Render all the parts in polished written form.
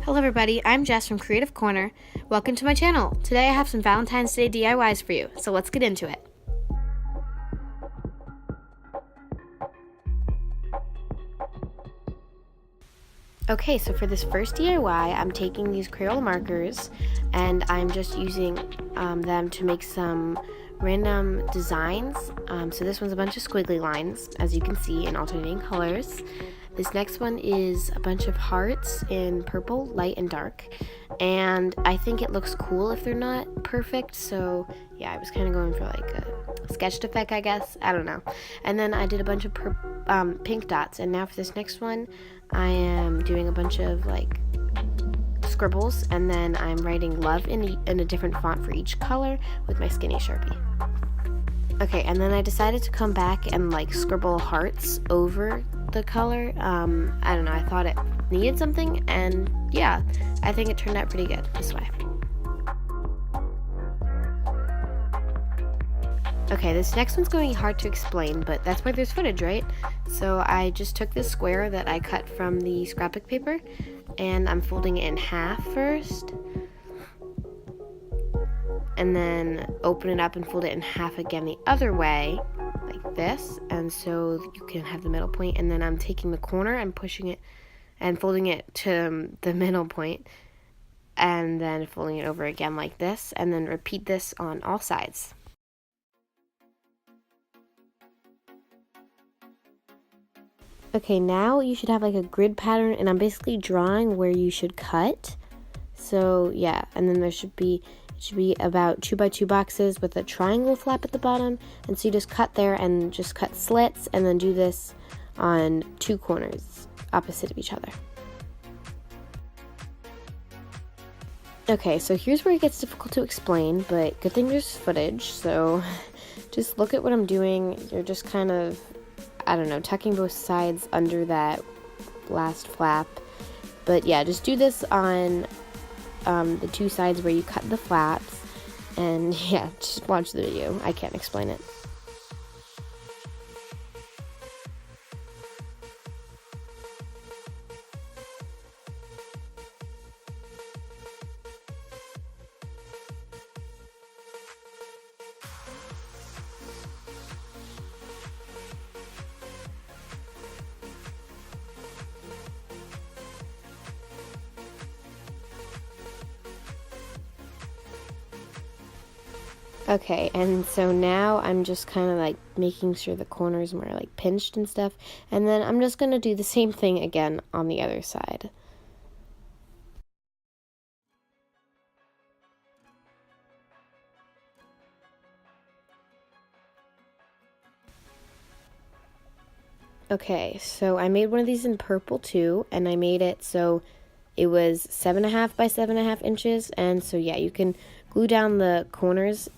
Hello everybody, I'm Jess from Creative Corner. Welcome to my channel. Today I have some Valentine's Day DIYs for you, so let's get into it. Okay, so for this first DIY, I'm taking these Crayola markers and I'm just using them to make some random designs. So this one's a bunch of squiggly lines, as you can see, in alternating colors. This next one is a bunch of hearts in purple, light and dark, and I think it looks cool if they're not perfect, so yeah, I was kind of going for like a sketched effect, I guess. I don't know. And then I did a bunch of pink dots, and now for this next one, I am doing a bunch of like scribbles, and then I'm writing love in a different font for each color with my skinny Sharpie. Okay, and then I decided to come back and like scribble hearts over the color. I don't know, I thought it needed something, and yeah, I think it turned out pretty good this way. Okay, this next one's going to be hard to explain, but that's why there's footage, right? So I just took this square that I cut from the scrapbook paper, and I'm folding it in half first, and then open it up and fold it in half again the other way, like this, and so you can have the middle point. And then I'm taking the corner and pushing it and folding it to the middle point, and then folding it over again like this, and then repeat this on all sides. Okay, now you should have like a grid pattern, and I'm basically drawing where you should cut. So yeah, and then it should be about 2x2 boxes with a triangle flap at the bottom, and so you just cut there and just cut slits, and then do this on two corners opposite of each other. Okay, so here's where it gets difficult to explain, but good thing there's footage, so just look at what I'm doing. You're just kind of, I don't know, tucking both sides under that last flap. But yeah, just do this on the two sides where you cut the flaps, and yeah, just watch the video. I can't explain it. Okay, and so now I'm just kind of like making sure the corners are like pinched and stuff, and then I'm just going to do the same thing again on the other side. Okay, so I made one of these in purple too, and I made it so it was 7.5 by 7.5 inches, and so yeah, you can glue down the corners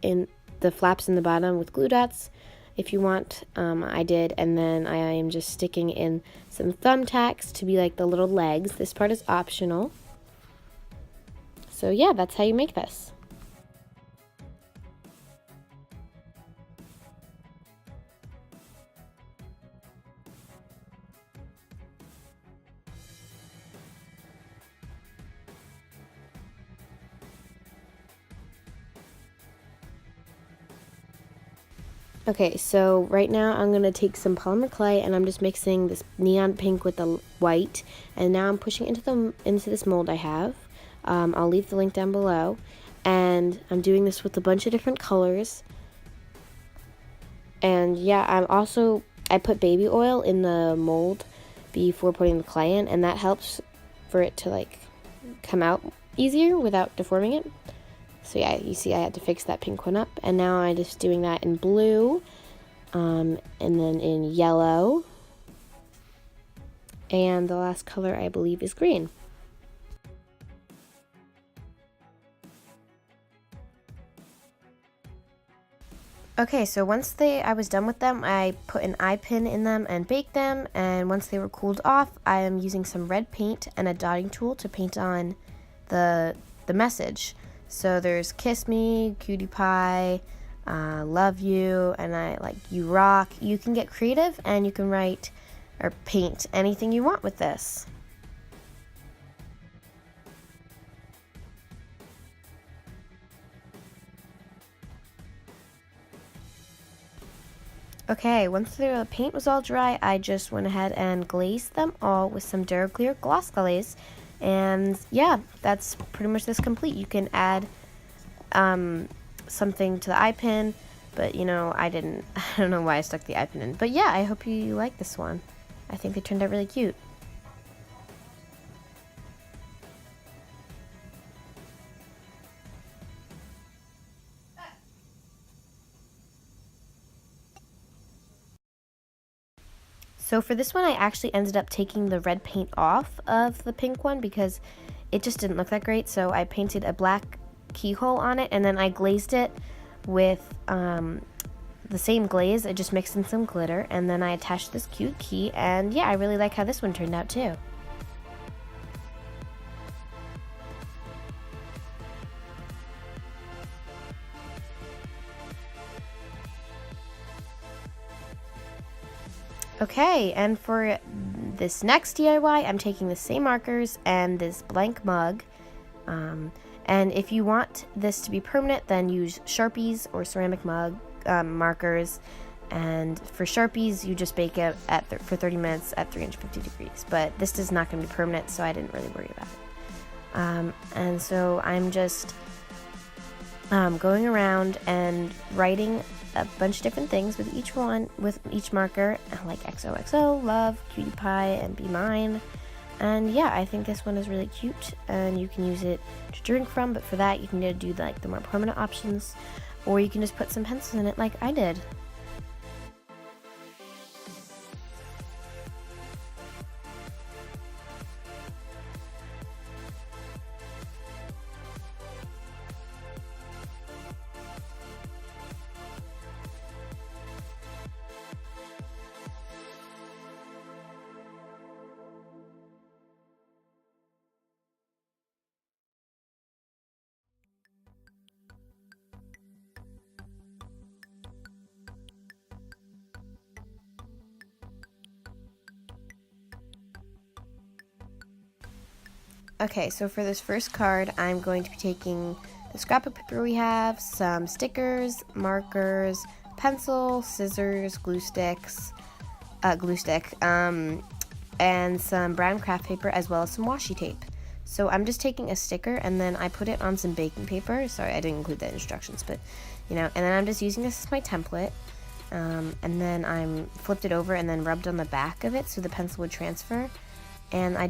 in the flaps in the bottom with glue dots if you want. I did, and then I am just sticking in some thumbtacks to be like the little legs. This part is optional. So yeah, that's how you make this. Okay, so right now I'm going to take some polymer clay, and I'm just mixing this neon pink with the white, and now I'm pushing it into this mold I have. I'll leave the link down below, and I'm doing this with a bunch of different colors. And yeah, I put baby oil in the mold before putting the clay in, and that helps for it to like come out easier without deforming it. So yeah, you see I had to fix that pink one up, and now I'm just doing that in blue, and then in yellow, and the last color I believe is green. Okay, so once I was done with them, I put an eye pin in them and baked them, and once they were cooled off, I am using some red paint and a dotting tool to paint on the message. So there's kiss me, cutie pie, love you, and I like you rock. You can get creative, and you can write or paint anything you want with this. Okay, once the paint was all dry, I just went ahead and glazed them all with some Duraclear gloss glaze. And yeah, that's pretty much this complete. You can add something to the eye pin, but you know, I didn't. I don't know why I stuck the eye pin in. But yeah, I hope you like this one. I think they turned out really cute. So for this one, I actually ended up taking the red paint off of the pink one because it just didn't look that great. So I painted a black keyhole on it, and then I glazed it with the same glaze. I just mixed in some glitter, and then I attached this cute key, and yeah, I really like how this one turned out too. Okay, and for this next DIY, I'm taking the same markers and this blank mug. And if you want this to be permanent, then use Sharpies or ceramic mug markers. And for Sharpies, you just bake it for 30 minutes at 350 degrees. But this is not going to be permanent, so I didn't really worry about it. And so I'm just going around and writing a bunch of different things with each marker, like XOXO, love, cutie pie, and be mine. And yeah, I think this one is really cute, and you can use it to drink from, but for that you can do like the more permanent options, or you can just put some pencils in it like I did. Okay, so for this first card, I'm going to be taking the scrapbook paper we have, some stickers, markers, pencil, scissors, glue stick, and some brown craft paper, as well as some washi tape. So I'm just taking a sticker, and then I put it on some baking paper. Sorry, I didn't include the instructions, but you know, and then I'm just using this as my template. And then I'm flipped it over and then rubbed on the back of it so the pencil would transfer. And I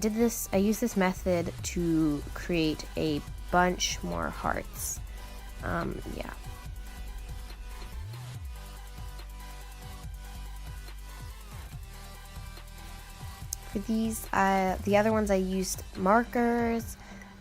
used this method to create a bunch more hearts. Yeah. For these, the other ones I used markers,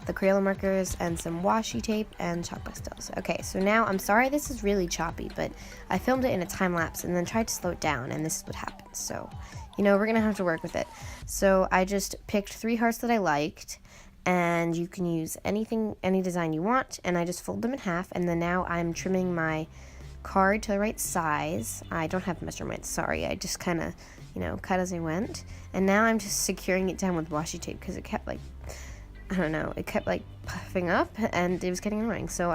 the Crayola markers, and some washi tape and chalk pastels. Okay, so now I'm sorry this is really choppy, but I filmed it in a time lapse and then tried to slow it down, and this is what happened. So, you know, we're gonna have to work with it. So I just picked 3 hearts that I liked, and you can use any design you want, and I just fold them in half, and then now I'm trimming my card to the right size. I don't have measurements, sorry, I just kind of, you know, cut as I went, and now I'm just securing it down with washi tape because it kept like, I don't know, it kept like puffing up and it was getting annoying. So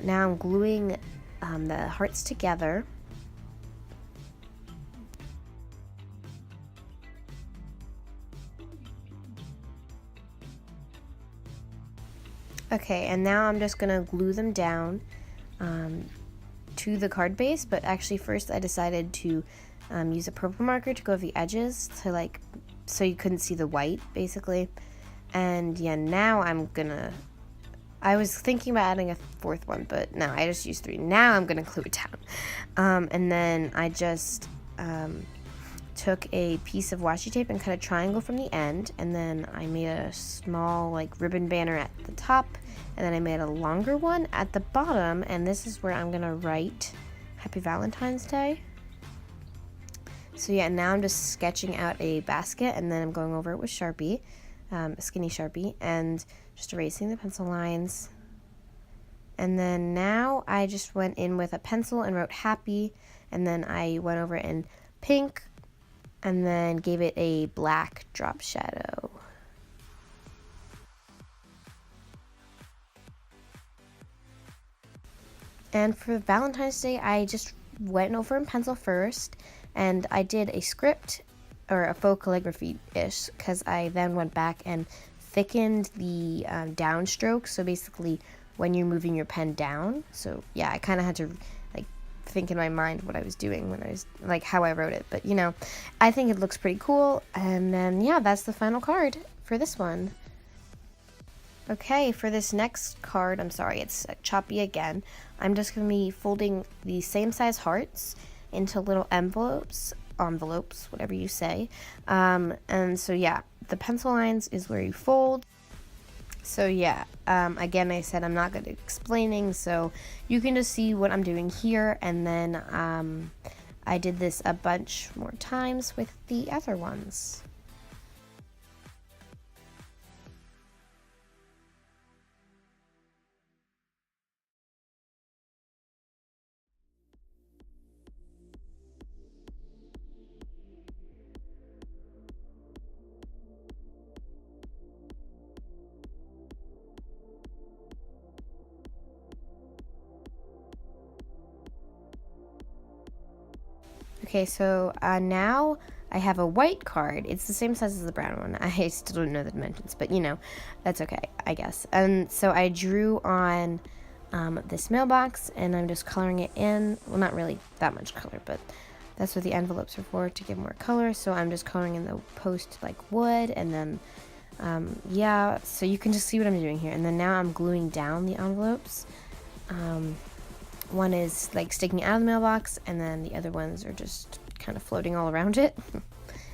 now I'm gluing the hearts together. Okay, and now I'm just gonna glue them down to the card base, but actually first I decided to use a purple marker to go over the edges to so you couldn't see the white basically. And yeah, now I was thinking about adding a 4th one, but no, I just used 3. Now I'm gonna glue it down. And then I just took a piece of washi tape and cut a triangle from the end, and then I made a small like ribbon banner at the top, and then I made a longer one at the bottom, and this is where I'm gonna write Happy Valentine's Day. So yeah, now I'm just sketching out a basket, and then I'm going over it with Sharpie, a skinny Sharpie, and just erasing the pencil lines. And then now I just went in with a pencil and wrote happy, and then I went over it in pink, and then gave it a black drop shadow. And for Valentine's Day, I just went over in pencil first, and I did a script or a faux calligraphy-ish, because I then went back and thickened the downstroke, so basically when you're moving your pen down. So yeah, I kind of had to like think in my mind what I was doing when I was, like, how I wrote it, but you know, I think it looks pretty cool. And then yeah, that's the final card for this one. Okay, for this next card, I'm sorry, it's choppy again. I'm just going to be folding the same size hearts into little envelopes, whatever you say. And so yeah, the pencil lines is where you fold. So yeah, again, I said I'm not good at explaining, so you can just see what I'm doing here. And then I did this a bunch more times with the other ones. Okay, so now I have a white card. It's the same size as the brown one. I still don't know the dimensions, but you know, that's okay, I guess. And so I drew on this mailbox, and I'm just coloring it in. Well, not really that much color, but that's what the envelopes are for, to give more color. So I'm just coloring in the post like wood, and then yeah, so you can just see what I'm doing here. And then now I'm gluing down the envelopes. One is like sticking out of the mailbox, and then the other ones are just kind of floating all around it.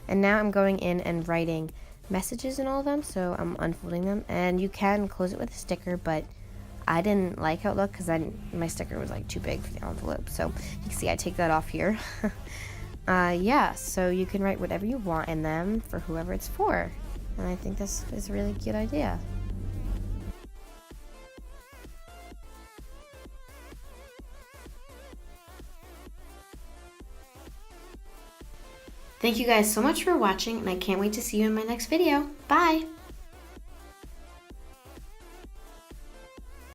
And now I'm going in and writing messages in all of them, so I'm unfolding them. And you can close it with a sticker, but I didn't like how it looked because my sticker was like too big for the envelope. So you can see I take that off here. Yeah, so you can write whatever you want in them for whoever it's for. And I think this is a really good idea. Thank you guys so much for watching, and I can't wait to see you in my next video. Bye!